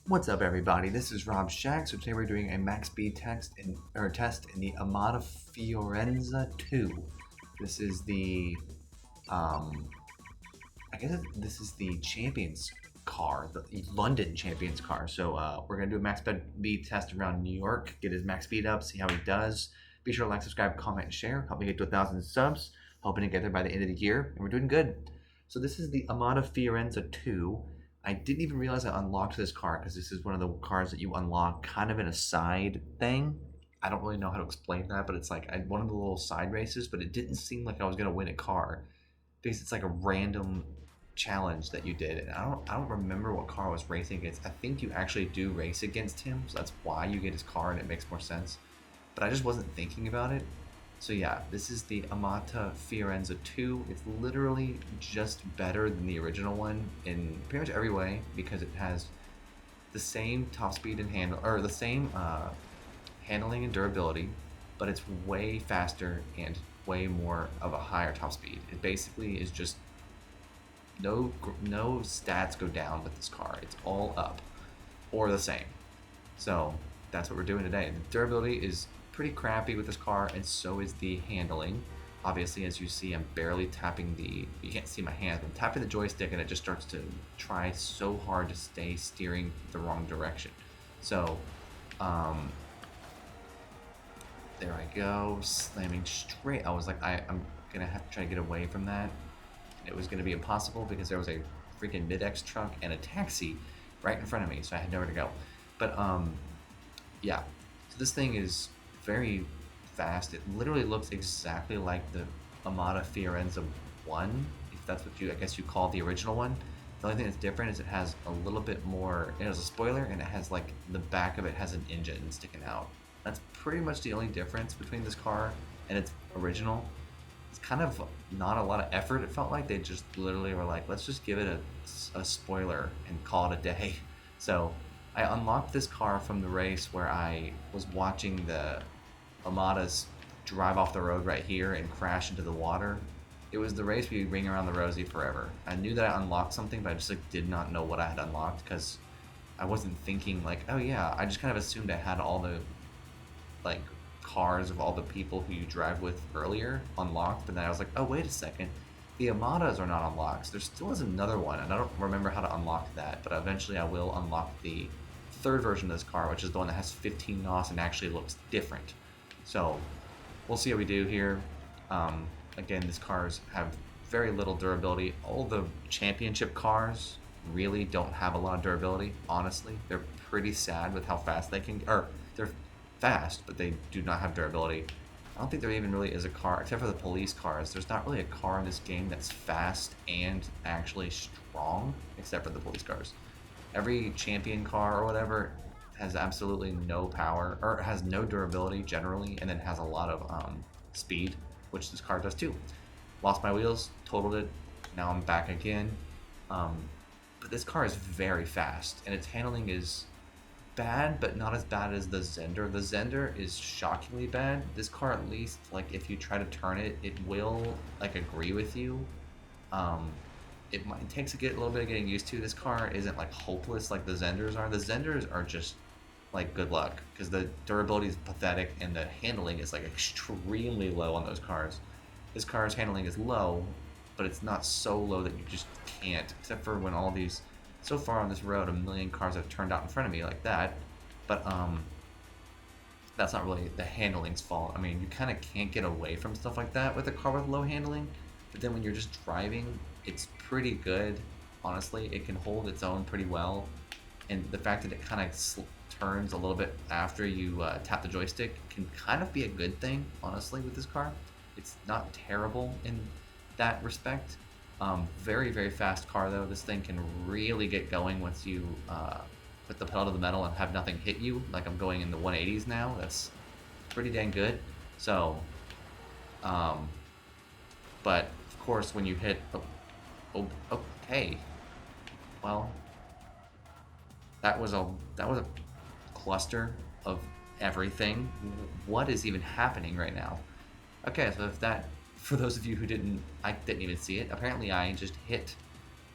What's up, everybody? This is Rob Shack. So today we're doing a max speed test in the Amata Fiorenza 2. This is the um, this is the Champions car, the London Champions car. So we're gonna do a max speed test around New York, get his max speed up, see how he does. Be sure to like, subscribe, comment, and share. Help me get to 1,000 subs. Hoping to get there by the end of the year, and we're doing good. So this is the Amata Fiorenza 2. I didn't even realize I unlocked this car because this is one of the cars that you unlock kind of in a side thing. I don't really know how to explain that, but it's like one of the little side races, but it didn't seem like I was gonna win a car because it's like a random challenge that you did, and I don't remember what car I was racing against. I think you actually do race against him, so that's why you get his car, and it makes more sense. But I just wasn't thinking about it. So yeah, this is the Amata Fiorenza 2. It's literally just better than the original one in pretty much every way because it has the same top speed and the same handling and durability, but it's way faster and way more of a higher top speed. It basically is just no stats go down with this car. It's all up or the same. So that's what we're doing today. The durability is pretty crappy with this car, and so is the handling. Obviously, as you see, I'm barely tapping you can't see my hands, I'm tapping the joystick and it just starts to try so hard to stay steering the wrong direction. So, there I go, slamming straight. I was like, I'm gonna have to try to get away from that. It was gonna be impossible because there was a freaking mid-X truck and a taxi right in front of me, so I had nowhere to go. But, yeah. So this thing is very fast. It literally looks exactly like the Amata Fiorenza 1, if that's what I guess you call the original one. The only thing that's different is it has a little bit more, it has a spoiler, and it has like, the back of it has an engine sticking out. That's pretty much the only difference between this car and its original. It's kind of not a lot of effort, it felt like. They just literally were like, let's just give it a spoiler and call it a day. So I unlocked this car from the race where I was watching the Amatas drive off the road right here and crash into the water. It was the race where you ring around the rosy forever. I knew that I unlocked something, but I just like did not know what I had unlocked because I wasn't thinking like, oh yeah, I just kind of assumed I had all the like cars of all the people who you drive with earlier unlocked, but then I was like, oh wait a second, the Amatas are not unlocked. There still is another one, and I don't remember how to unlock that, but eventually I will unlock the third version of this car, which is the one that has 15 NOS and actually looks different. So we'll see how we do here. Again, these cars have very little durability. All the championship cars really don't have a lot of durability, honestly. They're pretty sad with how fast they can, or they're fast, but they do not have durability. I don't think there even really is a car, except for the police cars. There's not really a car in this game that's fast and actually strong, except for the police cars. Every champion car or whatever has absolutely no power, or has no durability generally, and then has a lot of speed, which this car does too. Lost my wheels, totaled it, now I'm back again. But this car is very fast, and its handling is bad, but not as bad as the Zender. The Zender is shockingly bad. This car, at least, like if you try to turn it, it will like agree with you. It takes a little bit of getting used to. This car isn't like hopeless like the Zenders are. The Zenders are just like good luck because the durability is pathetic and the handling is like extremely low on those cars. This car's handling is low, but it's not so low that you just can't, except for when all these, so far on this road, a million cars have turned out in front of me like that. But that's not really the handling's fault. I mean, you kind of can't get away from stuff like that with a car with low handling, but then when you're just driving, it's pretty good. Honestly, it can hold its own pretty well, and the fact that it kind of turns a little bit after you tap the joystick can kind of be a good thing, honestly, with this car. It's not terrible in that respect. Very, very fast car, though. This thing can really get going once you put the pedal to the metal and have nothing hit you. Like I'm going in the 180s now. That's pretty dang good. So, but of course, when you hit, okay, well, that was a cluster of everything. What is even happening right now? Okay, so for those of you who I didn't even see it, apparently I just hit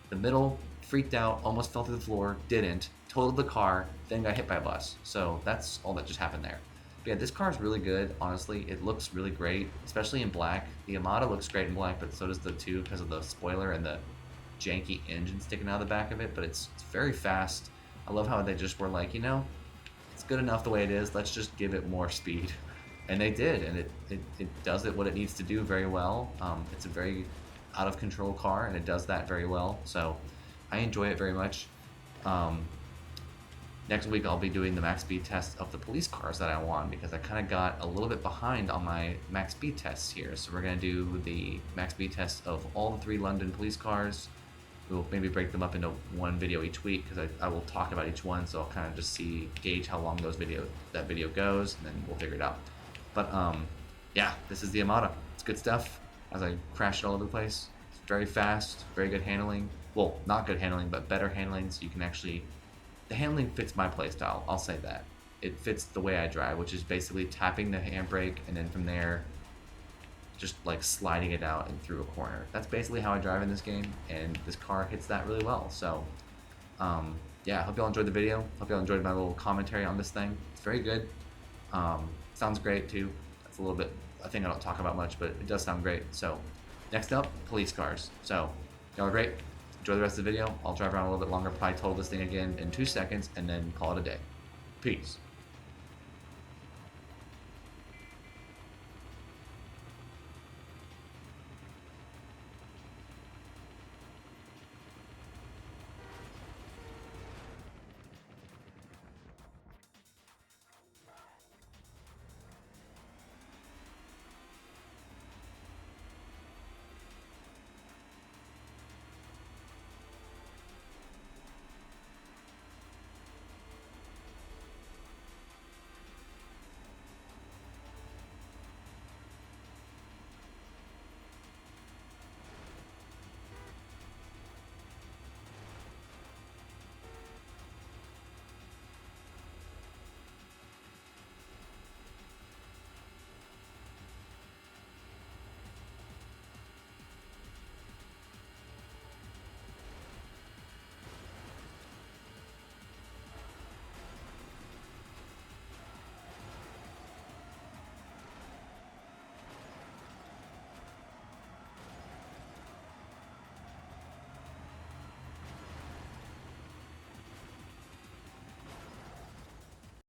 the middle freaked out, almost fell through the floor, didn't, totaled the car, then got hit by a bus. So that's all that just happened there. But yeah, this car is really good, honestly. It looks really great, especially in black. The Amata looks great in black, but so does the 2 because of the spoiler and the janky engine sticking out of the back of it. But it's very fast. I love how they just were like, it's good enough the way it is. Let's just give it more speed. And they did, and it does it what it needs to do very well. It's a very out of control car, and it does that very well. So I enjoy it very much. Um, Next week I'll be doing the max speed test of the police cars that I want because I kind of got a little bit behind on my max speed tests here. So we're going to do the max speed test of all the 3 London police cars. We'll maybe break them up into one video each week because I will talk about each one. So I'll kind of just gauge how long that video goes, and then we'll figure it out. But yeah, this is the Amata. It's good stuff. As I crash it all over the place, it's very fast, very good handling. Well, not good handling, but better handling. So you can actually, the handling fits my playstyle. I'll say that it fits the way I drive, which is basically tapping the handbrake and then from there, just like sliding it out and through a corner. That's basically how I drive in this game, and this car hits that really well. So yeah, hope y'all enjoyed the video. Hope y'all enjoyed my little commentary on this thing. It's very good. Sounds great too. That's a little bit a thing I don't talk about much, but it does sound great. So next up, police cars. So y'all are great. Enjoy the rest of the video. I'll drive around a little bit longer, probably total this thing again in 2 seconds, and then call it a day. Peace.